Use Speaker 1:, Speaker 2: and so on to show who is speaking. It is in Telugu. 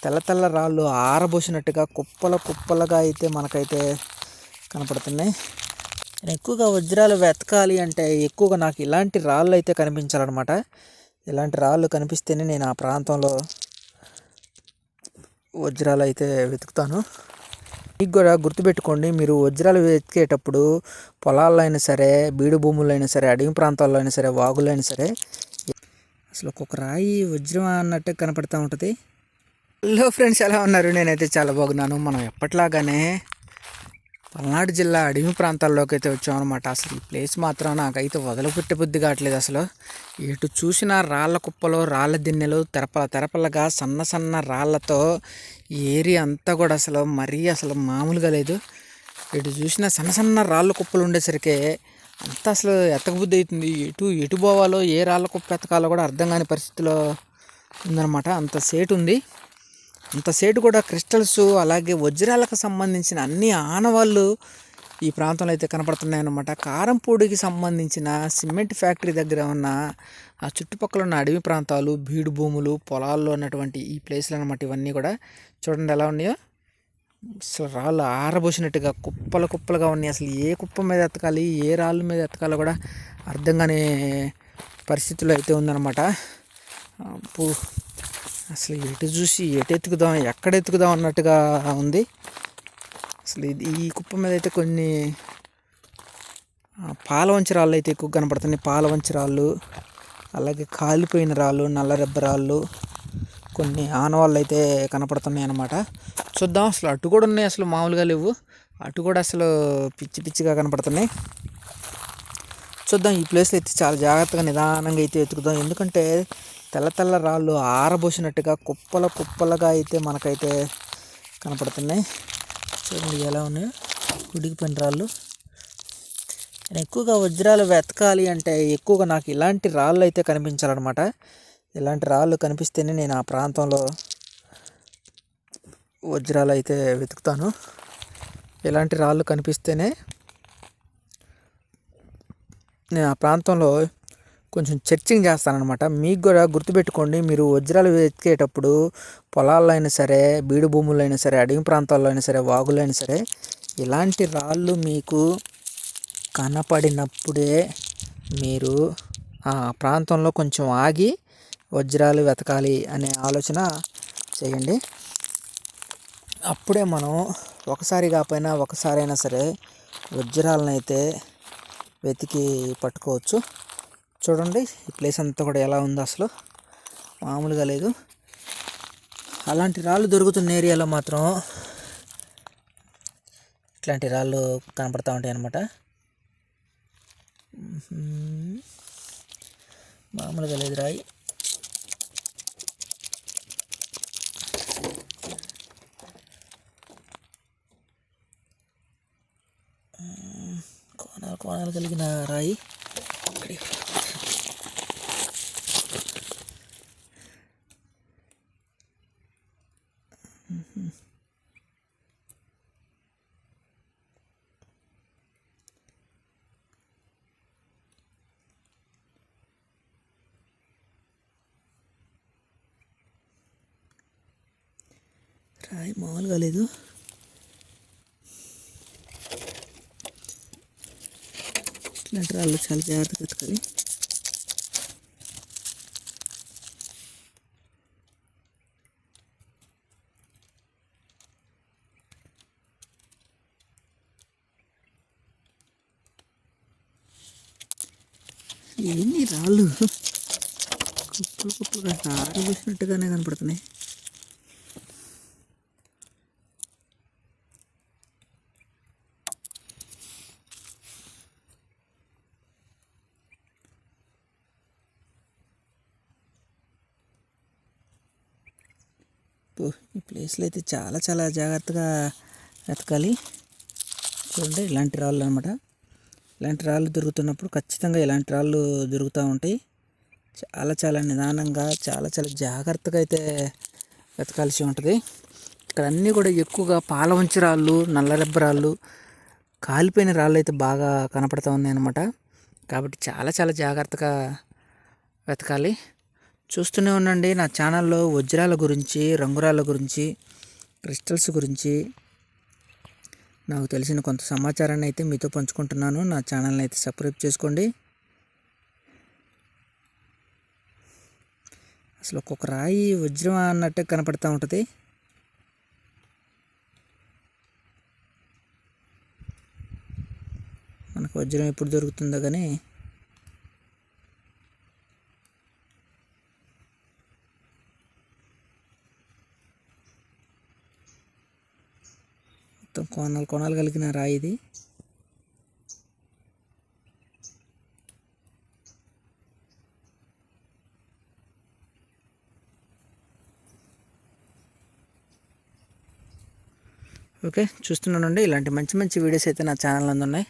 Speaker 1: తెల్ల తెల్ల రాళ్ళు ఆరబోసినట్టుగా కుప్పల కుప్పలుగా అయితే మనకైతే కనపడుతున్నాయి. నేను ఎక్కువగా వజ్రాలు వెతకాలి అంటే ఎక్కువగా నాకు ఇలాంటి రాళ్ళు అయితే కనిపించాలన్నమాట. ఇలాంటి రాళ్ళు కనిపిస్తేనే నేను ఆ ప్రాంతంలో వజ్రాలు అయితే వెతుకుతాను. మీకు కూడా గుర్తుపెట్టుకోండి, మీరు వజ్రాలు వెతికేటప్పుడు పొలాల్లో అయినా సరే, బీడు భూముల్లో అయినా సరే, అడవి ప్రాంతాల్లో అయినా సరే, వాగుల్లో అయినా సరే అసలు ఒక్కొక్క రాయి వజ్రం అన్నట్టు కనపడుతూ ఉంటుంది. హలో ఫ్రెండ్స్, ఎలా ఉన్నారు? నేనైతే చాలా బాగున్నాను. మనం ఎప్పట్లాగానే పల్నాడు జిల్లా అడవి ప్రాంతాల్లోకి అయితే వచ్చామన్నమాట. అసలు ఈ ప్లేస్ మాత్రం నాకైతే వదలపెట్టే బుద్ధి కావట్లేదు. అసలు ఎటు చూసిన రాళ్ళ కుప్పలు, రాళ్ళ దిన్నెలు, తెరపలగా సన్న సన్న రాళ్ళతో ఈ ఏరియా అంతా కూడా అసలు అసలు మామూలుగా లేదు. ఎటు చూసినా సన్న సన్న రాళ్ళ కుప్పలు ఉండేసరికి అంతా అసలు ఎత్తకబుద్ధి అవుతుంది. ఎటు పోవాలో, ఏ రాళ్ళ కుప్ప ఎత్తకాలో కూడా అర్థం కాని పరిస్థితిలో ఉందన్నమాట. అంత సేటు ఉంది. అంత సేటు కూడా క్రిస్టల్స్, అలాగే వజ్రాలకు సంబంధించిన అన్ని ఆనవాళ్ళు ఈ ప్రాంతంలో అయితే కనపడుతున్నాయి అన్నమాట. కారంపూడికి సంబంధించిన సిమెంట్ ఫ్యాక్టరీ దగ్గర ఉన్న ఆ చుట్టుపక్కల ఉన్న అడవి ప్రాంతాలు, బీడు భూములు, పొలాల్లో ఉన్నటువంటి ఈ ప్లేస్లు అనమాట. ఇవన్నీ కూడా చూడండి ఎలా ఉన్నాయో. అసలు రాళ్ళు ఆరబోసినట్టుగా కుప్పలు కుప్పలుగా ఉన్నాయి. అసలు ఏ కుప్ప మీద ఎత్తకాలి, ఏ రాళ్ళ మీద ఎత్తకాలో కూడా అర్థం కాని పరిస్థితుల్లో అయితే ఉందన్నమాట. అసలు ఎటు చూసి ఎటు ఎత్తుకుదాం, ఎక్కడ ఎత్తుకుదాం అన్నట్టుగా ఉంది. అసలు ఈ కుప్ప మీద అయితే కొన్ని పాలవంచి రాళ్ళు అయితే ఎక్కువ కనపడుతున్నాయి. పాలవంచి రాళ్ళు, అలాగే కాలిపోయిన రాళ్ళు, నల్లరెబ్బ రాళ్ళు, కొన్ని ఆనవాళ్ళు అయితే కనపడుతున్నాయి అన్నమాట. చూద్దాం. అసలు అటు కూడా ఉన్నాయి, అసలు మామూలుగా లేవు. అటు కూడా అసలు పిచ్చి పిచ్చిగా కనపడుతున్నాయి. చూద్దాం. ఈ ప్లేస్లో అయితే చాలా జాగ్రత్తగా నిదానంగా అయితే వెతుకుదాం. ఎందుకంటే తెల్ల తెల్ల రాళ్ళు ఆరబోసినట్టుగా కుప్పల కుప్పలుగా అయితే మనకైతే కనపడుతున్నాయి. చూడండి ఎలా ఉన్నాయో ఉడికిపోయిన రాళ్ళు. నేను ఎక్కువగా వజ్రాలు వెతకాలి అంటే ఎక్కువగా నాకు ఇలాంటి రాళ్ళు అయితే కనిపించాలన్నమాట. ఇలాంటి రాళ్ళు కనిపిస్తేనే నేను ఆ ప్రాంతంలో వజ్రాలు అయితే వెతుకుతాను. ఇలాంటి రాళ్ళు కనిపిస్తేనే నేను ఆ ప్రాంతంలో కొంచెం సెర్చింగ్ చేస్తానన్నమాట. మీకు కూడా గుర్తుపెట్టుకోండి, మీరు వజ్రాలు వెతికేటప్పుడు పొలాల్లో అయినా సరే, బీడు భూముల్లో అయినా సరే, అడవి ప్రాంతాల్లో అయినా సరే, వాగుల్లో అయినా సరే, ఇలాంటి రాళ్ళు మీకు కనపడినప్పుడే మీరు ఆ ప్రాంతంలో కొంచెం ఆగి వజ్రాలు వెతకాలి అనే ఆలోచన చేయండి. అప్పుడే మనం ఒకసారి కాకపోయినా ఒకసారైనా సరే వజ్రాలను అయితే వెతికి పట్టుకోవచ్చు. చూడండి ఈ ప్లేస్ అంతా కూడా ఎలా ఉందో, అసలు మామూలుగా లేదు. అలాంటి రాళ్ళు దొరుకుతున్న ఏరియాలో మాత్రం ఇట్లాంటి రాళ్ళు కనపడుతూ ఉంటాయి అన్నమాట. మామూలుగా లేదు రాయి. కోణాలు కలిగిన రాయి. రాయి మామూలుగా లేదు. ఇట్లాంటి రాళ్ళు చాలా జాగ్రత్తగా ఎత్తుకోవాలి. ఎన్ని రాళ్ళు కుప్పలు కుప్పలుగా ఆరబోసినట్టుగానే కనపడుతున్నాయి. ఈ ప్లేస్లో అయితే చాలా చాలా జాగ్రత్తగా వెతకాలి. చూడండి ఇలాంటి రాళ్ళు అనమాట. ఇలాంటి రాళ్ళు దొరుకుతున్నప్పుడు ఖచ్చితంగా ఇలాంటి రాళ్ళు దొరుకుతూ ఉంటాయి. చాలా చాలా నిదానంగా, చాలా చాలా జాగ్రత్తగా అయితే వెతకాల్సి ఉంటుంది. ఇక్కడ అన్నీ కూడా ఎక్కువగా పాలవంచి రాళ్ళు, నల్లరెబ్బ రాళ్ళు, కాలిపోయిన రాళ్ళు అయితే బాగా కనపడుతూ ఉన్నాయి అన్నమాట. కాబట్టి చాలా చాలా జాగ్రత్తగా వెతకాలి. చూస్తూనే ఉండండి నా ఛానల్లో వజ్రాల గురించి, రంగురాళ్ళ గురించి, క్రిస్టల్స్ గురించి నాకు తెలిసిన కొంత సమాచారాన్ని అయితే మీతో పంచుకుంటున్నాను. నా ఛానల్ని అయితే సబ్స్క్రైబ్ చేసుకోండి. అసలు ఒక్కొక్క రాయి వజ్రం అన్నట్టు కనపడుతూ ఉంటుంది. మనకు వజ్రం ఎప్పుడు దొరుకుతుందో కానీ మొత్తం కోణాలు కోణాలు కలిగిన రాయి ఇది. ఓకే, చూస్తున్నానండి. ఇలాంటి మంచి మంచి వీడియోస్ అయితే నా ఛానల్లో ఉన్నాయి.